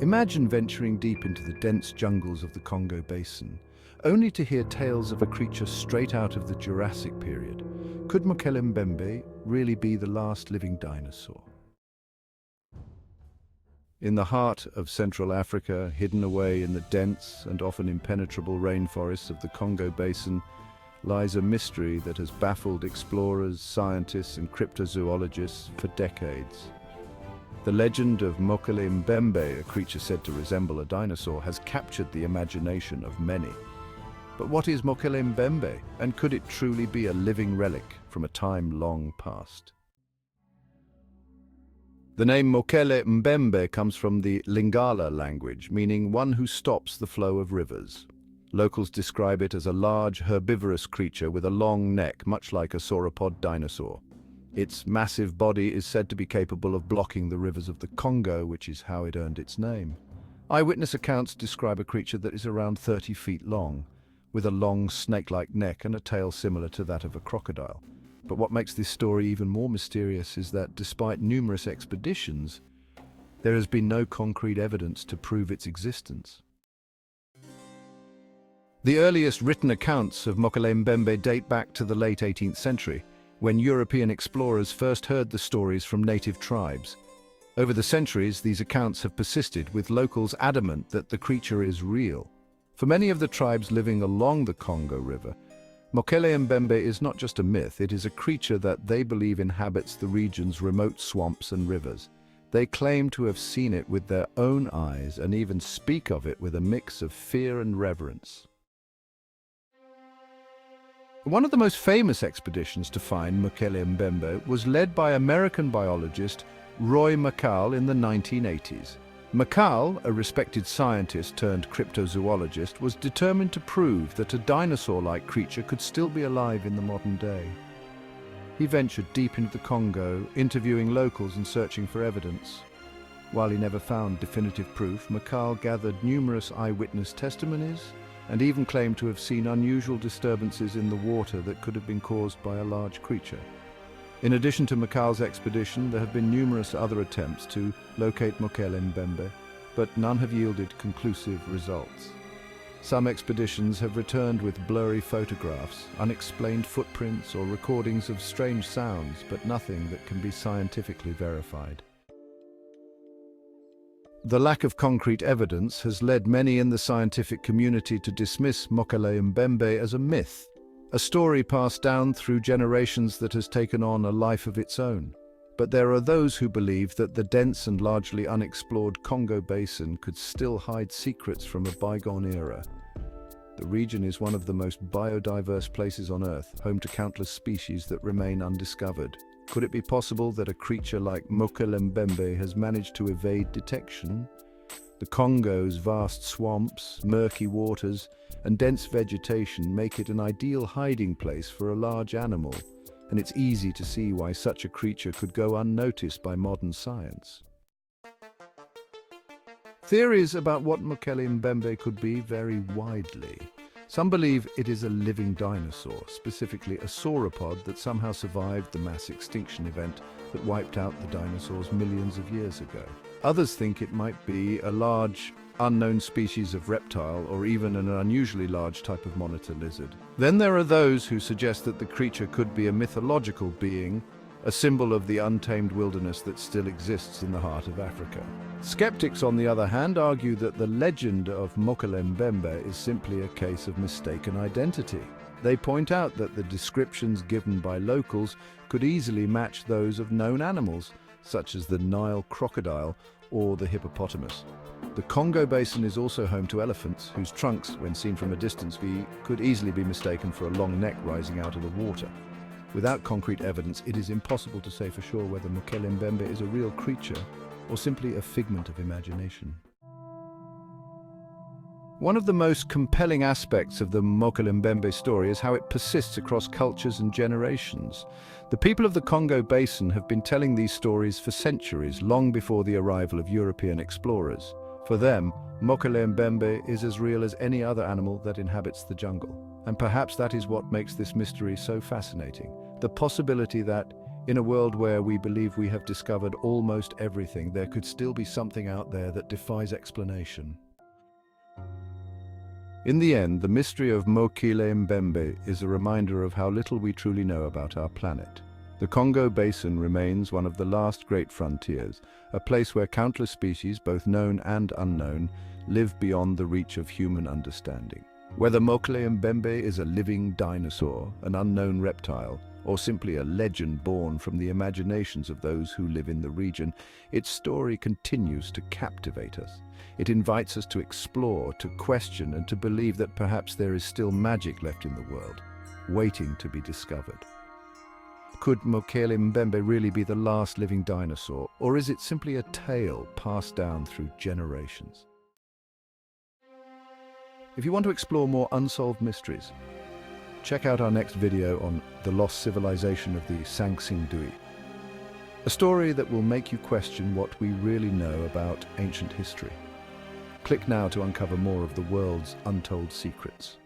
Imagine venturing deep into the dense jungles of the Congo Basin, only to hear tales of a creature straight out of the Jurassic period. Could Mokele-Mbembe really be the last living dinosaur? In the heart of Central Africa, hidden away in the dense and often impenetrable rainforests of the Congo Basin, lies a mystery that has baffled explorers, scientists, and cryptozoologists for decades. The legend of Mokele-Mbembe, a creature said to resemble a dinosaur, has captured the imagination of many. But what is Mokele-Mbembe, and could it truly be a living relic from a time long past? The name Mokele-Mbembe comes from the Lingala language, meaning one who stops the flow of rivers. Locals describe it as a large herbivorous creature with a long neck, much like a sauropod dinosaur. Its massive body is said to be capable of blocking the rivers of the Congo, which is how it earned its name. Eyewitness accounts describe a creature that is around 30 feet long, with a long snake-like neck and a tail similar to that of a crocodile. But what makes this story even more mysterious is that, despite numerous expeditions, there has been no concrete evidence to prove its existence. The earliest written accounts of Mokele-Mbembe date back to the late 18th century, when European explorers first heard the stories from native tribes. Over the centuries, these accounts have persisted, with locals adamant that the creature is real. For many of the tribes living along the Congo River, Mokele-Mbembe is not just a myth, it is a creature that they believe inhabits the region's remote swamps and rivers. They claim to have seen it with their own eyes and even speak of it with a mix of fear and reverence. One of the most famous expeditions to find Mokele-Mbembe was led by American biologist Roy McCall in the 1980s. McCall, a respected scientist turned cryptozoologist, was determined to prove that a dinosaur-like creature could still be alive in the modern day. He ventured deep into the Congo, interviewing locals and searching for evidence. While he never found definitive proof, McCall gathered numerous eyewitness testimonies and even claimed to have seen unusual disturbances in the water that could have been caused by a large creature. In addition to McCall's expedition, there have been numerous other attempts to locate Mokele-Mbembe, but none have yielded conclusive results. Some expeditions have returned with blurry photographs, unexplained footprints, or recordings of strange sounds, but nothing that can be scientifically verified. The lack of concrete evidence has led many in the scientific community to dismiss Mokele-Mbembe as a myth, a story passed down through generations that has taken on a life of its own. But there are those who believe that the dense and largely unexplored Congo Basin could still hide secrets from a bygone era. The region is one of the most biodiverse places on Earth, home to countless species that remain undiscovered. Could it be possible that a creature like Mokele-Mbembe has managed to evade detection? The Congo's vast swamps, murky waters, and dense vegetation make it an ideal hiding place for a large animal, and it's easy to see why such a creature could go unnoticed by modern science. Theories about what Mokele-Mbembe could be vary widely. Some believe it is a living dinosaur, specifically a sauropod that somehow survived the mass extinction event that wiped out the dinosaurs millions of years ago. Others think it might be a large, unknown species of reptile or even an unusually large type of monitor lizard. Then there are those who suggest that the creature could be a mythological being, a symbol of the untamed wilderness that still exists in the heart of Africa. Skeptics, on the other hand, argue that the legend of Mokele-Mbembe is simply a case of mistaken identity. They point out that the descriptions given by locals could easily match those of known animals, such as the Nile crocodile or the hippopotamus. The Congo Basin is also home to elephants, whose trunks, when seen from a distance, could easily be mistaken for a long neck rising out of the water. Without concrete evidence, it is impossible to say for sure whether Mokele-Mbembe is a real creature or simply a figment of imagination. One of the most compelling aspects of the Mokele-Mbembe story is how it persists across cultures and generations. The people of the Congo Basin have been telling these stories for centuries, long before the arrival of European explorers. For them, Mokele-Mbembe is as real as any other animal that inhabits the jungle. And perhaps that is what makes this mystery so fascinating. The possibility that, In a world where we believe we have discovered almost everything, there could still be something out there that defies explanation. In the end, the mystery of Mokele-Mbembe is a reminder of how little we truly know about our planet. The Congo Basin remains one of the last great frontiers, a place where countless species, both known and unknown, live beyond the reach of human understanding. Whether Mokele-Mbembe is a living dinosaur, an unknown reptile, or simply a legend born from the imaginations of those who live in the region, its story continues to captivate us. It invites us to explore, to question, and to believe that perhaps there is still magic left in the world, waiting to be discovered. Could Mokele-Mbembe really be the last living dinosaur, or is it simply a tale passed down through generations? If you want to explore more unsolved mysteries, check out our next video on the lost civilization of the Sanxingdui, a story that will make you question what we really know about ancient history. Click now to uncover more of the world's untold secrets.